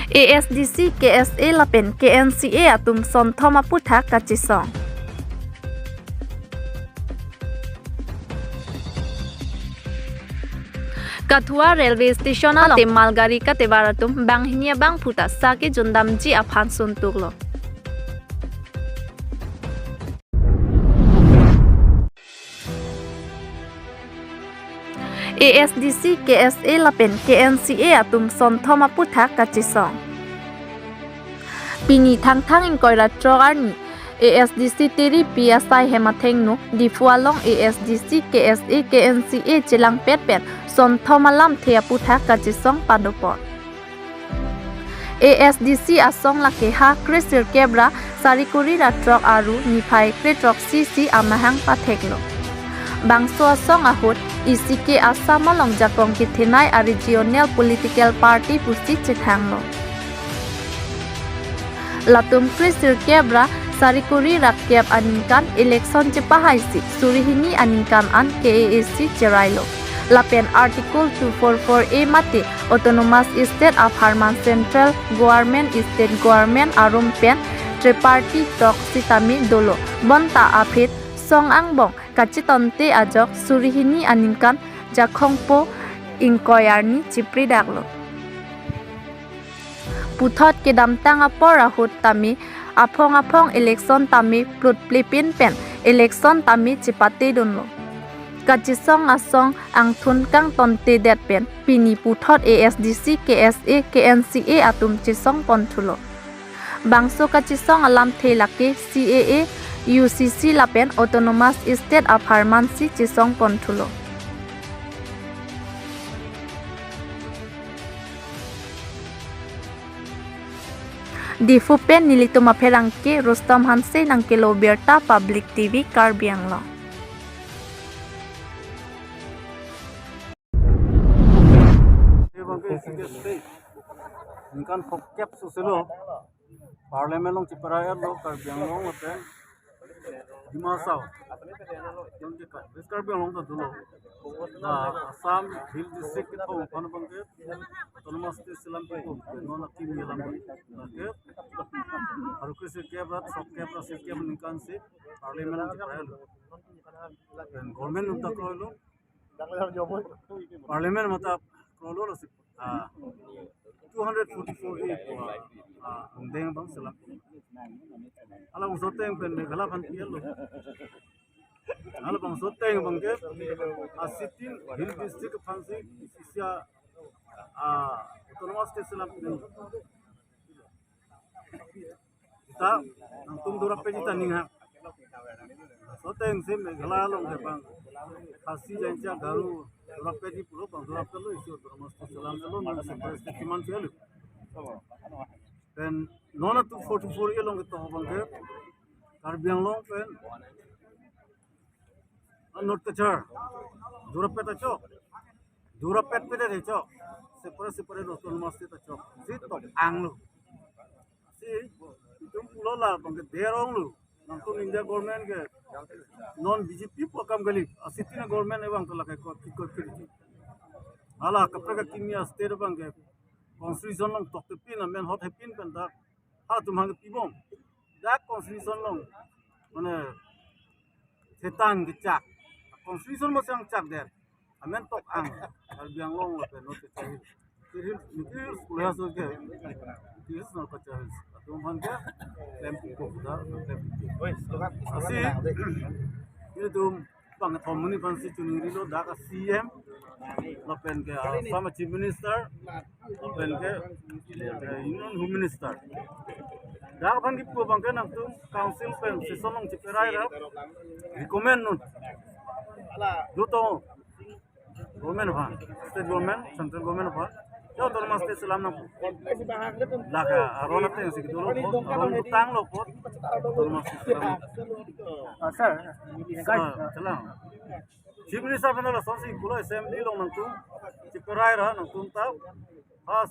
ASDC KSA lapen KNCA atum son thoma putha kachisong. Kathua railway station along malgari ka tebaratum banghinia bang puta saki jundamji aphan suntuklo. ASDC KSA lapen KNCA atum son thoma putha kachisong. Pini thang in koira trogarni ASDC teri PSI hemathengnu difualong ASDC KSA KNCA chilang petpen son thomalam thea putha kachisong padopor. ASDC asong lake ha krisir kebra sarikuri ra trok aru niphai kretrok CC amahang patheklo. Bangso asong ahut ICK Asama longjapong kithinai a regional political party pusti chithanglo. Latum krisir kebra sarikuri rakyap aningkan election chipahaisi surihini aningkan an KAAC cherailo. Lapen article 244A mate autonomous state of Harman central government state government arum pen tripartite talk sitami dolo bonta aphit song angbong kachitonte ajok surihini aningkan jakhongpo inkoyarni chipri daglo. Puthot kedamtang apora hut tami apong election tami plut plipin pen election tami chipate donlo. Kachisong asong ang thun kang tonte det pen pini puthot ASDC KSA KNCA atum chisong ponthulo. Bangso kachisong alam thelake CAA UCC lapen autonomous state of Harman si chisong ponthulo. Di Fupen nilito maperangke Rustam Hanse ng Kiloberta Public TV Karbianglo. Inkan pokep susilo parlemen long ciparaya lo Karbiang long oten dimasau yang dekat Karbiang long dulu Assam Hill District itu kan bangke autonomous state silam ko non akim nilam bangke haru kisi kebrat sok kebrat sikep inkan si parlemen long ciparaya lo dan government untuk lo parlemen mata lo 244A undang bang selam. Alam soteng pen megala pan pielo. Alam bang soteng bang ke asitin hill district fansi sisia autonomous state selam. Kita nangtung durap pe kita ningha. Soteng sim megala long bang khasi janca garu durap pe di pulo bang durap lo isi autonomous state selam lo nang seperti man pielo. Then nona 244 ye long to bangke Karbiang long pen not teacher durapet acho durapet pe de cho separe autonomous state acho si to anglo si itum pulo la bangke derong lu nang to India government ke non BJP program gali asitina government ebang to la kai ko kiri ala kapra kimia state bangke constitution long tok pin men hot pin pen da ha tumhang pibong da constitution long mane setan gicak constitution mo sang chak der amen tok ang Karbiang long pen no te chai kiri kulah so ke kiri no ka chai tumhang ke lempu ko da asi ini tum bang thomuni pansi chuniri lo da ka CM lapen ke sama chief minister lapen ke union home minister da kan ki po bang ke nang tu council pen sesonong ciperai ra recommend nun duto government bang state government central government bang yo autonomous state selam nang laka arona te sik dulu ron tang lo pot autonomous state sir selam chief minister panala sosi kulo assembly long nang tu ciperai ra nang tu ta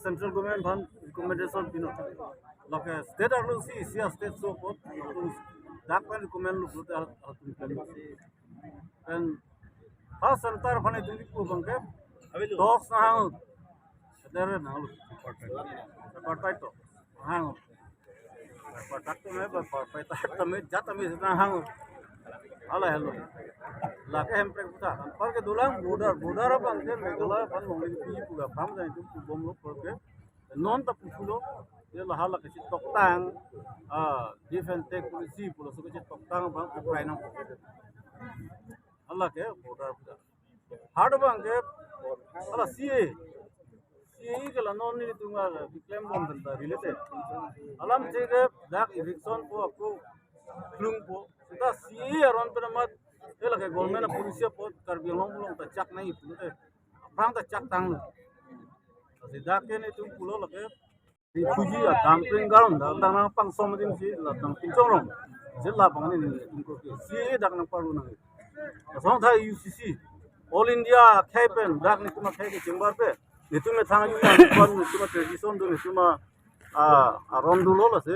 central government ban recommendation pino laka state arlo si state so pot dak pan recommend lu putar and central bane tu ku bangke dok sahang there na partai to hang partak to me partai to me jat me na hang ala hello la ke hem prek puta par ke dulang border bang ke megala pan mongli pi puga pham jai tu bom lo par ke non ta pulo ye la hala ke tok tang defense tech policy pulo so ke tok tang bang ke prai na ala ke border puta hard bang ke ala CA ke la non ni tunga claim bom danta related alam je ke dak eviction ko apko lung po kita CA aron pe mat ये लगे गवर्नमेंट ना पुलिस या पोत कर भी लोग लोग तचक नहीं पुलिस अपरांग तचक तांग लो सीधा के नहीं तुम पुलो लगे रिफ्यूजी या डंपिंग ग्राउंड दांग ना पंग सोमदिन सी लातंग पिंचों लोग जिला पंगने नहीं तुमको के CA दांग ना पालू नहीं असों था UCC all India campaign Dang नहीं तुम्हारे कैंपेन चिंबार पे नहीं तुम्हें थांग युवा कौन नहीं तुम्हारे ट्रेडिशन दो नहीं तुम्हारे आराम दूलो लसे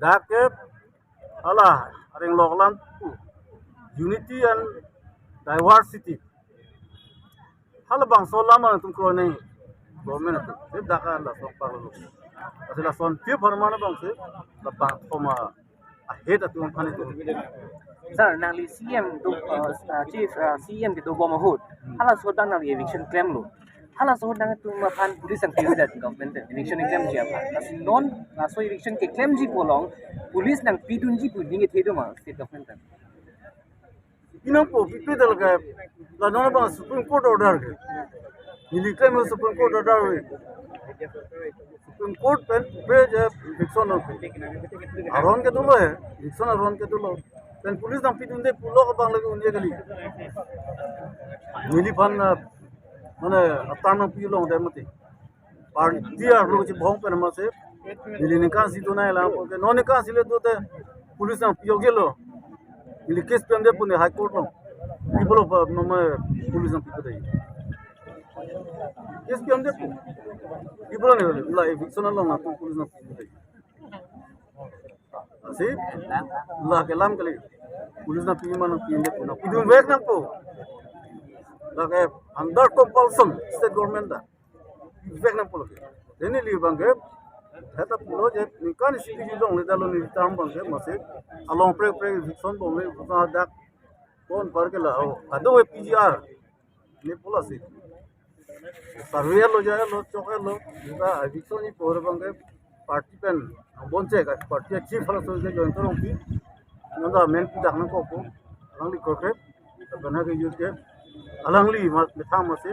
दांग के अल्लाह अरेंग लोगलान unity and diversity hal bang so lama tum kro nei government se daka la so par lo asila son ti farmana bang se la bang thoma a het atum khane to Sir, nang CM tu chief CM gitu bom mahut. Hala sodang nang eviction claim lo. Hala sodang tu makan police and civil that government eviction claim siapa. Kasi non so eviction ke claim ji polong police nang pidun ji puding ke thedo ma state government. inang po pipidal ka la non bang Supreme Court order ke nili claim Supreme Court order Supreme Court pen page eviction aron ke dulo hai eviction aron ke dulo pen police nang pidun de pulo ka bang lagi unye gali nili pan mane atana pilo de mati party dia log ji bhong pen ma se nili nikan si to na la ke non nikan si le to te police nang pio gelo ini case pe ande pune high court lo people of mama police am people dai case pe ande people ne la eviction lo na police am people dai ase la kelam kali police na pima na pinde puna pidum vek na po la ke under compulsion state government da vek na po deni li bange heta pulo je nikan sidi ji long le dalo ni tam bang ke mase along pre eviction bom le buka dak kon par ke la ado PGR ni pula se survey lo jaya lo choke lo buka eviction ni por bang ke party pen bonche ka party chief hala so je join torong pi nanda men pi dak na ko ko alang li ko ke bana ke use ke alang li ma tham mase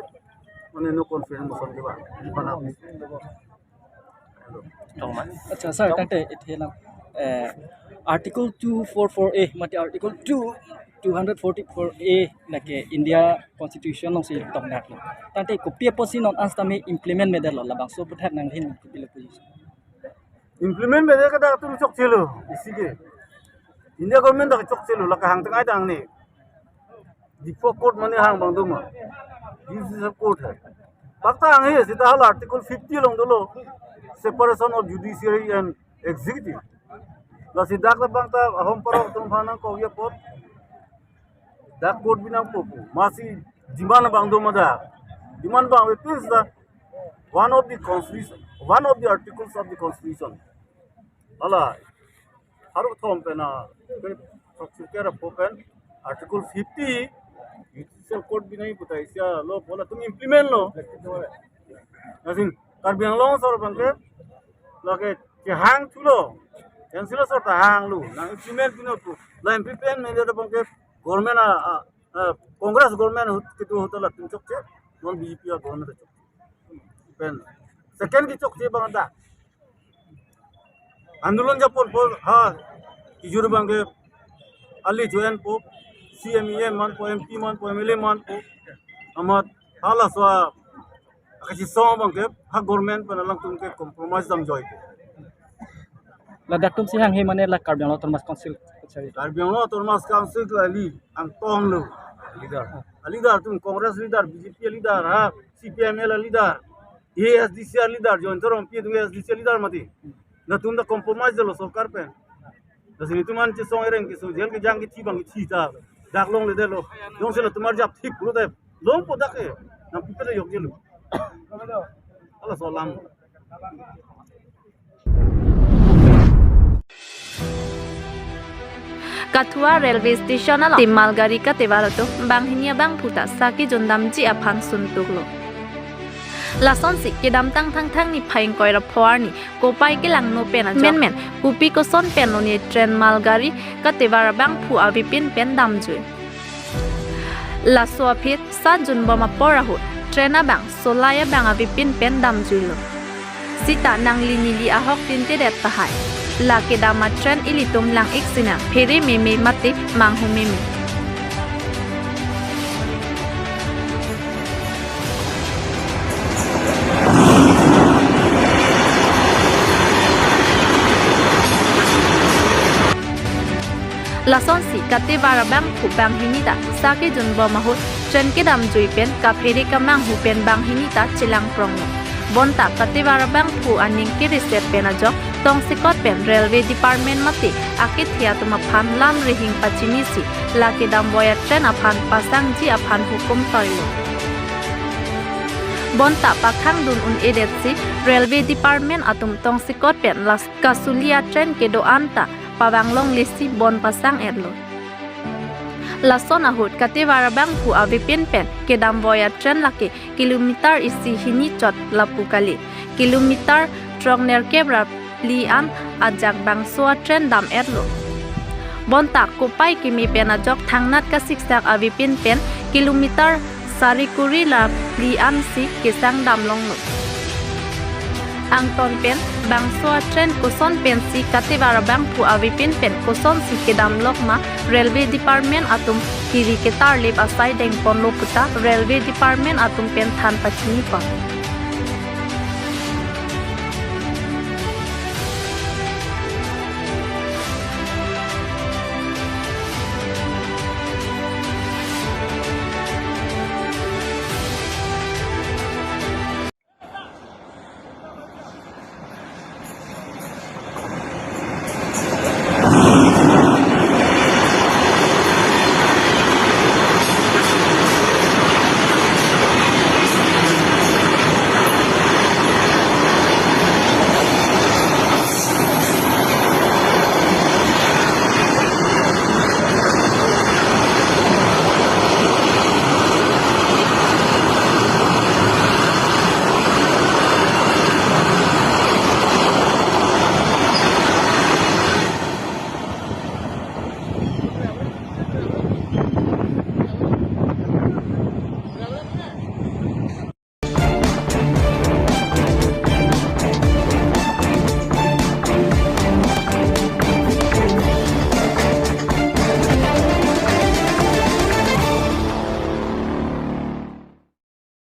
mane no confidence mo son ke ba bana अच्छा सर तंटे इथेला article 244A मते article 244A नके India constitution no से तंगनात तंटे कोपिया पोसी नॉन आस्ता में इंप्लीमेंट में दल लबांग सो पुथाक नंग हिन पिले position implement me de ka da tu chok chelo isige India government da chok chelo la ka hang tangai dang ni dipo court mane hang bang duma this is a court hai pakta hang he sita hal article 50 long dolo separation of judiciary and executive la sidak da bang ta hom paro tum phana ko ye pot da court binang popu masi diman bang duma da diman bang it is the one of the constitution one of the articles of the constitution ala haru thom pena kera popen article 50 judicial court binai putai sia lo bola tum implement lo nasin karbiang lo sor bangke lage ke hang thulo cancel sor ta hang lu na implement bino tu la implement me de bangke government congress government kitu hotala tum chok che non BJP ya government chok pen second ki chok che bang da आंदोलन जब पोल हाँ इजुर बंगे अली जोएन पो CME मान पो MP मान पो MLA मान पो अमत हाला स्वा अकची सौ बंगे हाँ गवर्नमेंट पर नलंग तुमके कॉम्प्रोमाइज दम जोई लदाक तुम से हंग हे माने ला कार्बियांग लो तोरमास काउंसिल सॉरी कार्बियांग लो तोरमास काउंसिल को अली अंग तोंग लो लीडर तुम कांग्रेस लीडर BJP लीडर हाँ CPML लीडर ASDC लीडर जो इंतरों पी तुम ASDC लीडर मती na tum da compromise lo sarkar pe da sini tuman che song ereng ki so jel ki jang ki chi bang ki chi ta dak long le de lo dong se lo tumar jap thik pro de long po dak e na pi pe yok jelu ala so lam Kathua railway station ala timal gari ka tewarato bang hinia bang puta saki jondam ji aphan suntuklo lason si kedam tang thang thang ni phaing koira phwar ni kopai ke lang no pena men kupi ko son pen no ni train mal gari ka tewara bang phu avi pin pen dam jui la so phit sa jun bama porahu traina bang solaya bang avi pin pen dam jui lo sita nang lini li ahok tin te det ta hai la ke dama tren ilitum lang iksina pheri meme mate manghu meme lason si kate bara bang phu bang hinita sake jun bo mahut tren ke dam jui pen ka pheri ka manghu pen bang hinita chilang prong bonta kate bara bang phu aning ki reset pena jok tong sikot pen railway department mati akit thia tuma phan lam rihing pachini si laki dam boya tren aphan pasang ji aphan hukum toilo bonta pakhang dun un edet si railway department atum tong sikot pen las kasulia tren ke do anta pawanglong lisi bon pasang erlo lason ahut kate bara bang phu avi pen ke dam boya tren laki kilometer isi hini chot lapukali kilometer trongner kebra lian ajak bang so tren dam erlo bonta kopai kimi pena jok thangnat ka siksak avi pen kilometer sarikuri la lian si kesang dam long no ang ton pen bang so tren koson pen si kate bara bang phu avi pen koson si kedam lok ma railway department atum kiri ketar lep asai deng pon loputa railway department atum pen than pachini pa